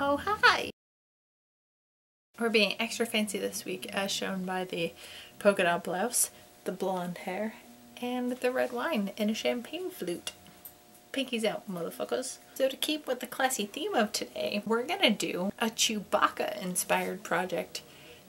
Oh, hi! We're being extra fancy this week as shown by the polka dot blouse, the blonde hair, and the red wine in a champagne flute. Pinkies out, motherfuckers. So to keep with the classy theme of today, we're gonna do a Chewbacca inspired project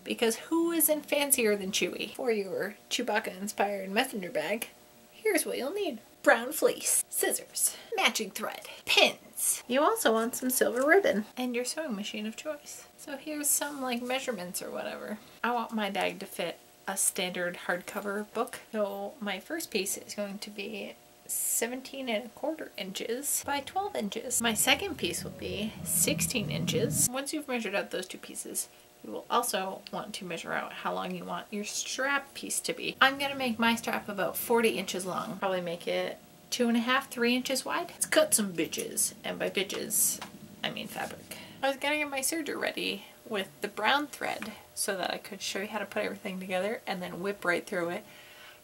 because who isn't fancier than Chewie? For your Chewbacca inspired messenger bag, here's what you'll need. Brown fleece, scissors, matching thread, pins. You also want some silver ribbon and your sewing machine of choice. So here's some like measurements or whatever. I want my bag to fit a standard hardcover book. So my first piece is going to be 17¼ inches by 12 inches. My second piece will be 16 inches. Once you've measured out those two pieces, you will also want to measure out how long you want your strap piece to be. I'm gonna make my strap about 40 inches long. Probably make it 2.5, 3 inches wide. Let's cut some bitches. And by bitches, I mean fabric. I was gonna get my serger ready with the brown thread so that I could show you how to put everything together and then whip right through it.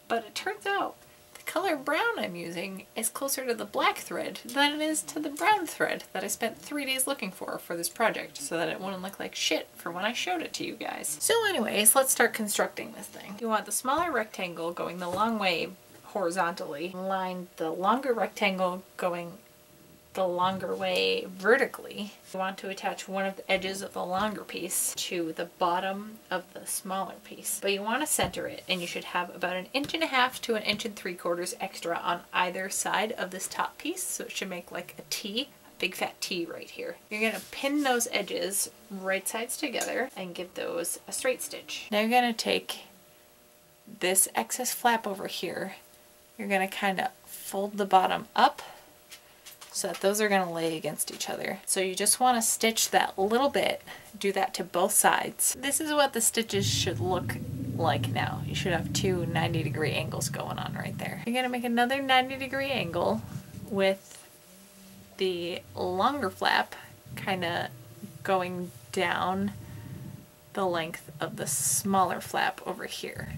But it turns out the color brown I'm using is closer to the black thread than it is to the brown thread that I spent 3 days looking for this project so that it wouldn't look like shit for when I showed it to you guys. So anyways, let's start constructing this thing. You want the smaller rectangle going the long way horizontally, line the longer rectangle going the longer way vertically. You want to attach one of the edges of the longer piece to the bottom of the smaller piece. But you want to center it, and you should have about 1.5 inches to 1.75 inches extra on either side of this top piece, so it should make like a T, a big fat T right here. You're going to pin those edges right sides together and give those a straight stitch. Now you're going to take this excess flap over here. You're going to kind of fold the bottom up so that those are going to lay against each other. So you just want to stitch that little bit, do that to both sides. This is what the stitches should look like now. You should have two 90-degree angles going on right there. You're going to make another 90-degree angle with the longer flap kind of going down the length of the smaller flap over here.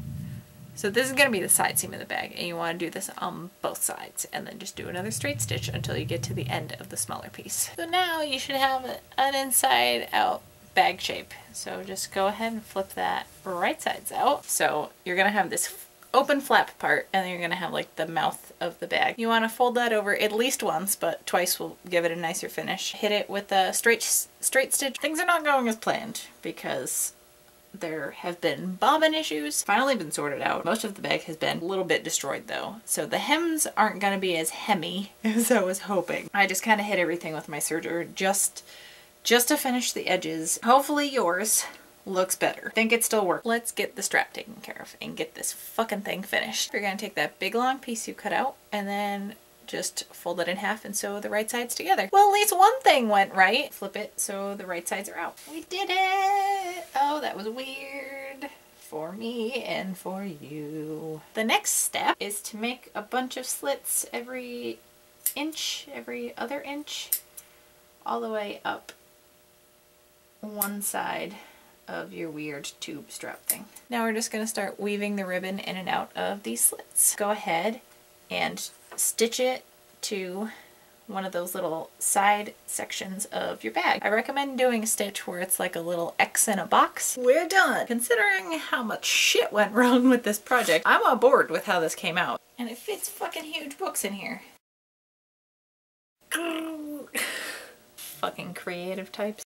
So this is going to be the side seam of the bag, and you want to do this on both sides and then just do another straight stitch until you get to the end of the smaller piece. So now you should have an inside out bag shape. So just go ahead and flip that right sides out. So you're going to have this open flap part, and then you're going to have like the mouth of the bag. You want to fold that over at least once, but twice will give it a nicer finish. Hit it with a straight stitch. Things are not going as planned because there have been bobbin issues. Finally been sorted out. Most of the bag has been a little bit destroyed though. So the hems aren't going to be as hemmy as I was hoping. I just kind of hit everything with my serger just to finish the edges. Hopefully yours looks better. I think it still works. Let's get the strap taken care of and get this fucking thing finished. You're going to take that big long piece you cut out and then just fold it in half and sew the right sides together. Well, at least one thing went right. Flip it so the right sides are out. We did it! Oh, that was weird for me and for you. The next step is to make a bunch of slits every inch, every other inch, all the way up one side of your weird tube strap thing. Now we're just going to start weaving the ribbon in and out of these slits. Go ahead and stitch it to one of those little side sections of your bag. I recommend doing a stitch where it's like a little X in a box. We're done! Considering how much shit went wrong with this project, I'm on board with how this came out. And it fits fucking huge books in here. Fucking creative types.